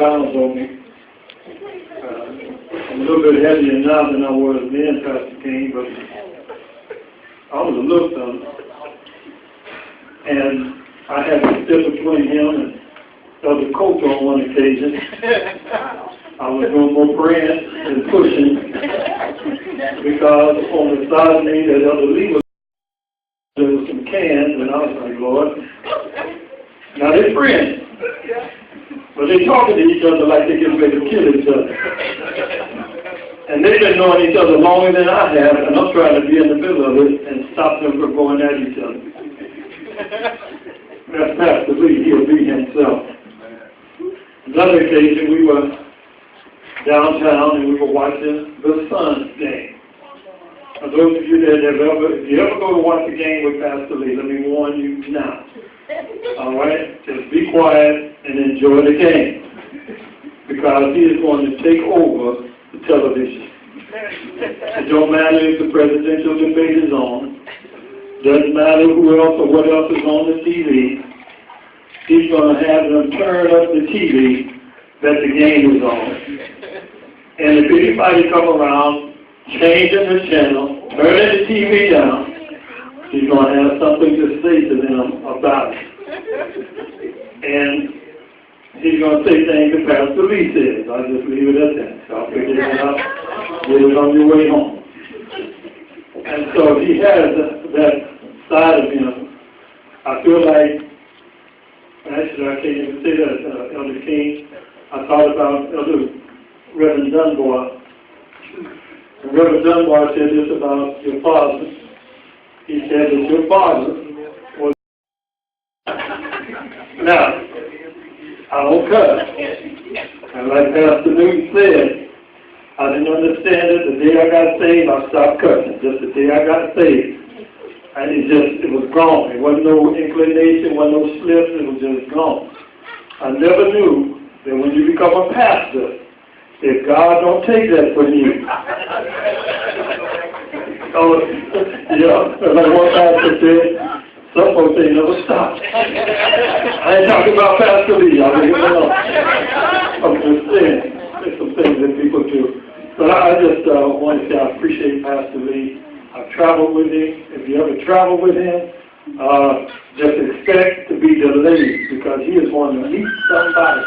pounds on me. I'm a little bit heavier now than I was then, Pastor King, but I was a little something. And I had to step between him and Elder Coach on one occasion. I was doing more praying than pushing because on the side of me that Elder Lee was, there was some cans, and I was like, Lord, now they're friends. But they're talking to each other like they're getting ready to kill each other. And they've been knowing each other longer than I have, and I'm trying to be in the middle of it and stop them from going at each other. That's Pastor Lee, he'll be himself. Another occasion, we were downtown and we were watching the Suns game. For those of you that have if you ever go to watch a game with Pastor Lee, let me warn you now. All right? Just be quiet and enjoy the game. Because he is going to take over the television. It don't matter if the presidential debate is on. Doesn't matter who else or what else is on the TV. He's going to have them turn up the TV that the game is on. And if anybody come around changing the channel, turning the TV down, he's going to have something to say to them about it. And he's going to say things that Pastor Lee says. I'll just leave it at that. So I'll figure it out. Get it on your way home. And so he has that side of him. I feel like, actually I can't even say that, Elder King. I thought about Elder Reverend Dunbar. And Reverend Dunbar said this about your father. He said that your father was... Now, I don't cuss. And like Pastor Newton said, I didn't understand it. The day I got saved, I stopped cussing. Just the day I got saved. And it was gone. It wasn't no inclination, wasn't no slips, it was just gone. I never knew that when you become a pastor, if God don't take that from you. Oh, yeah, like one pastor said, some folks say never stop. I ain't talking about Pastor Lee, I'm just saying, there's some things that people do. But I just want to say I appreciate Pastor Lee. I've traveled with him. If you ever travel with him, just expect to be delayed because he is going to meet somebody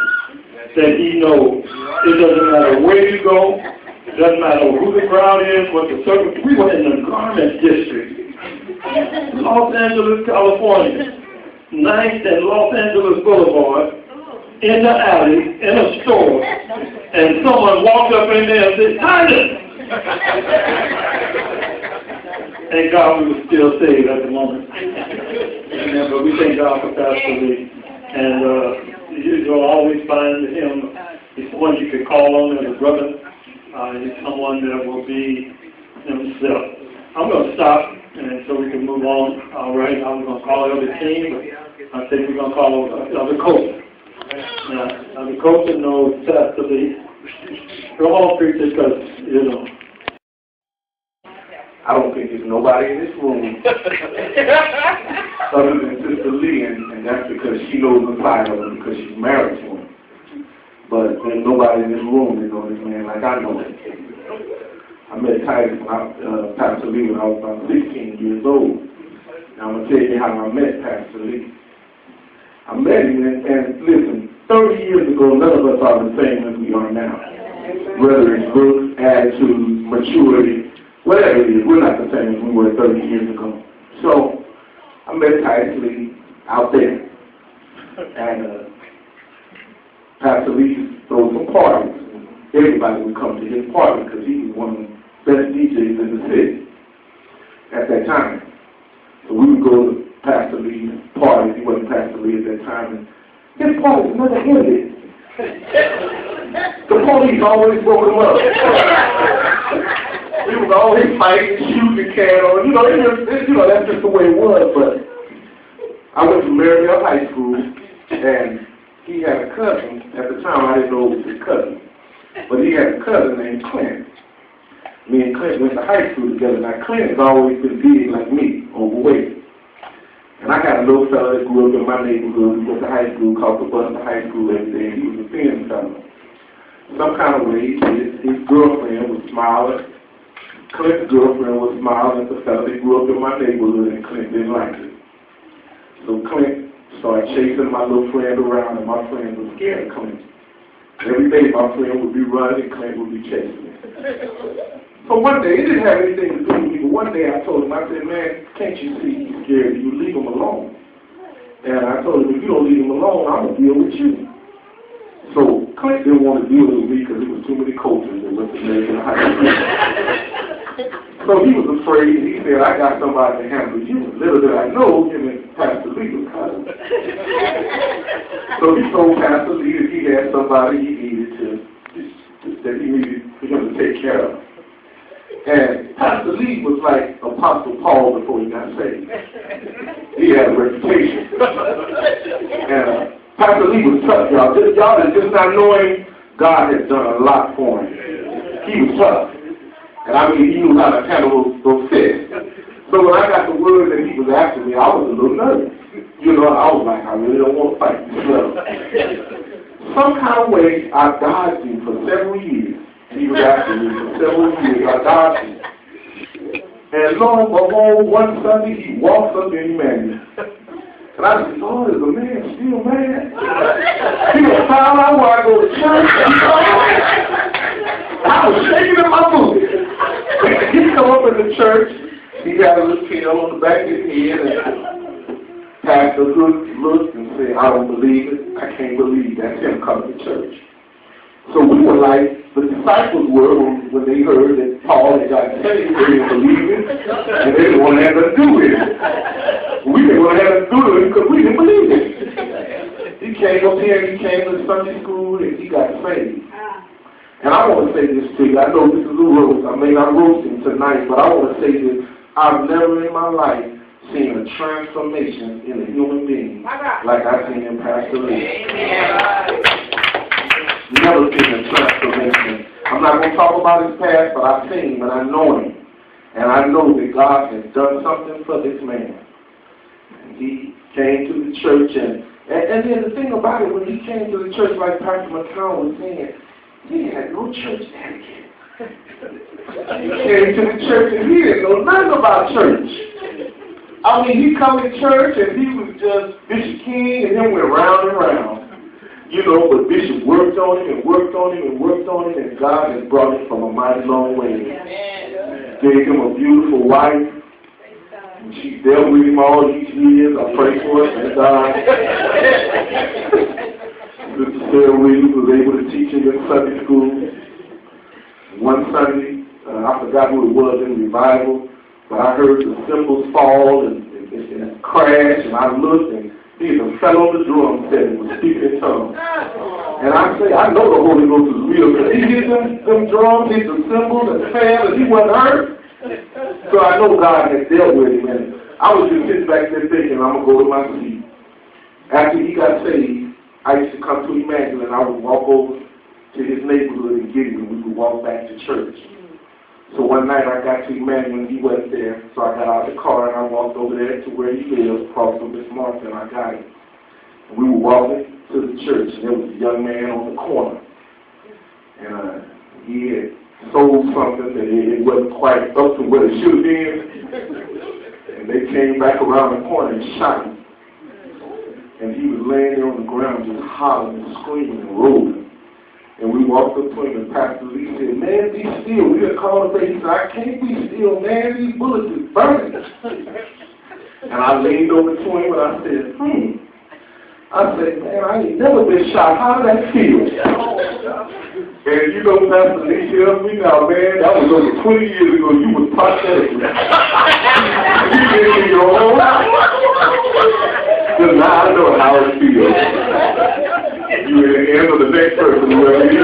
that he knows. It doesn't matter where you go. It doesn't matter who the crowd is, what the circle. We were in the garment district, Los Angeles, California, 9th and Los Angeles Boulevard, in the alley, in a store, and someone walked up in there and said, Titas! Thank God we were still saved at the moment. Amen. But we thank God for Pastor Lee. And you'll always find him, he's someone you can call on as a brother. He's someone that will be himself. I'm going to stop, and so we can move on. All right, I was going to call Elder King, but I think we're going to call Elder Coach. Now, Elder Coach knows Pastor Lee. Go on, preachers, because, you know. I don't think there's nobody in this room other than Sister Lee, and that's because she knows the side of him because she's married to him. But there's nobody in this room that knows this man like I know him. I met Titas, Pastor Lee, when I was about 16 years old. Now I'm going to tell you how I met Pastor Lee. I met him, and listen, 30 years ago, none of us are the same as we are now. Whether it's looks, attitude, maturity, whatever it is, we're not the same as we were 30 years ago. So, I met Titas Lee out there. And Pastor Lee used to throw some parties. Everybody would come to his party because he was one of the best DJs in the city at that time. So we would go to Pastor Lee's parties. He wasn't Pastor Lee at that time. And his parties never ended. The police always broke him up. He was always fighting, shooting, carrying on. That's just the way it was. But I went to Maryville High School, and he had a cousin. At the time, I didn't know it was his cousin. But he had a cousin named Clint. Me and Clint went to high school together. Now, Clint has always been big like me, overweight. And I got a little fella that grew up in my neighborhood. We went to high school, caught the bus to high school every day, and he was a thin fella. Some kind of way, his girlfriend was smiling. Clint's girlfriend was smiling at the fella that grew up in my neighborhood, and Clint didn't like it. So Clint started chasing my little friend around, and my friend was scared of Clint. Every day my friend would be running, and Clint would be chasing him. So one day, it didn't have anything to do with me, but one day I told him, I said, man, can't you see he's scared? You leave him alone. And I told him, if you don't leave him alone, I'm going to deal with you. So Clint didn't want to deal with me because there was too many coaches that went to American high school. So he was afraid, and he said, I got somebody to handle you. Little did I know him and Pastor Lee was cousin. So he told Pastor Lee that he had somebody he needed that he needed for him to take care of. And Pastor Lee was like Apostle Paul before he got saved. He had a reputation. And Pastor Lee was tough, y'all. Y'all is just not knowing God has done a lot for him. He was tough. And I mean, he knew how to handle those fists. So when I got the word that he was after me, I was a little nervous. You know, I was like, I really don't want to fight this brother. Some kind of way, I dodged him for several years. He was after me for several years. I dodged him. And lo and behold, one Sunday, he walks up in Emmanuel. And I said, Lord, is the man still mad? He was found out where I go to church. I was shaking in my boots. He come up in the church. He got a little pill on the back of his head. And Pastor looked and said, I don't believe it. I can't believe that's him coming to church. So we were like, the disciples were when they heard that Paul had got saved, they didn't believe it, and they didn't want to have nothing to do with it. We didn't want to have nothing to do with it because we didn't believe it. He came up here, he came to Sunday school, and he got saved. And I want to say this to you. I know this is a roast. I may not roast him tonight, but I want to say this. I've never in my life seen a transformation in a human being like I've seen in Pastor Lee. Never seen a transformation. I'm not going to talk about his past, but I've seen him and I know him. And I know that God has done something for this man. And he came to the church, and then the thing about it, when he came to the church, like Pastor McCown was saying, he had no church etiquette. He came to the church and he didn't know nothing about church. I mean, he come to church and he was just Bishop King, and then went round and round. You know, but Bishop worked on him and worked on him and worked on him, and God has brought him from a mighty long way. Gave him a beautiful wife. And she dealt with him all these years. I pray for her, and God. Sister Sarah Williams was able to teach him in Sunday school. One Sunday, I forgot who it was in revival, but I heard the cymbals fall and crash, and I looked, and he fell on the drum set and was speaking in tongues. And I say, I know the Holy Ghost is real, because he hit them drums, hit the cymbals, and fell, and he wasn't hurt. So I know God had dealt with him, and I was just sitting back there thinking, I'm going to go to my seat. After he got saved, I used to come to Emmanuel, and I would walk over to his neighborhood and get him, and we would walk back to church. So one night I got to Emmanuel and he wasn't there, so I got out of the car and I walked over there to where he lives, across from Miss Martha, and I got him. And we were walking to the church, and there was a young man on the corner. And he had sold something that it wasn't quite up to what it should have been. And they came back around the corner and shot him. And he was laying there on the ground just hollering and screaming and rolling. And we walked up to him, and Pastor Lee said, man, be still. We had called him, he said, I can't be still, man. These bullets is burning. And I leaned over to him, and I said, I said, man, I ain't never been shot. How did that feel? And you know, Pastor Lee tells me now, man, that was over 20 years ago. You was prosthetic. You didn't in your whole life. Because now I know how it feels. You're at the end of the next person, you know what I mean?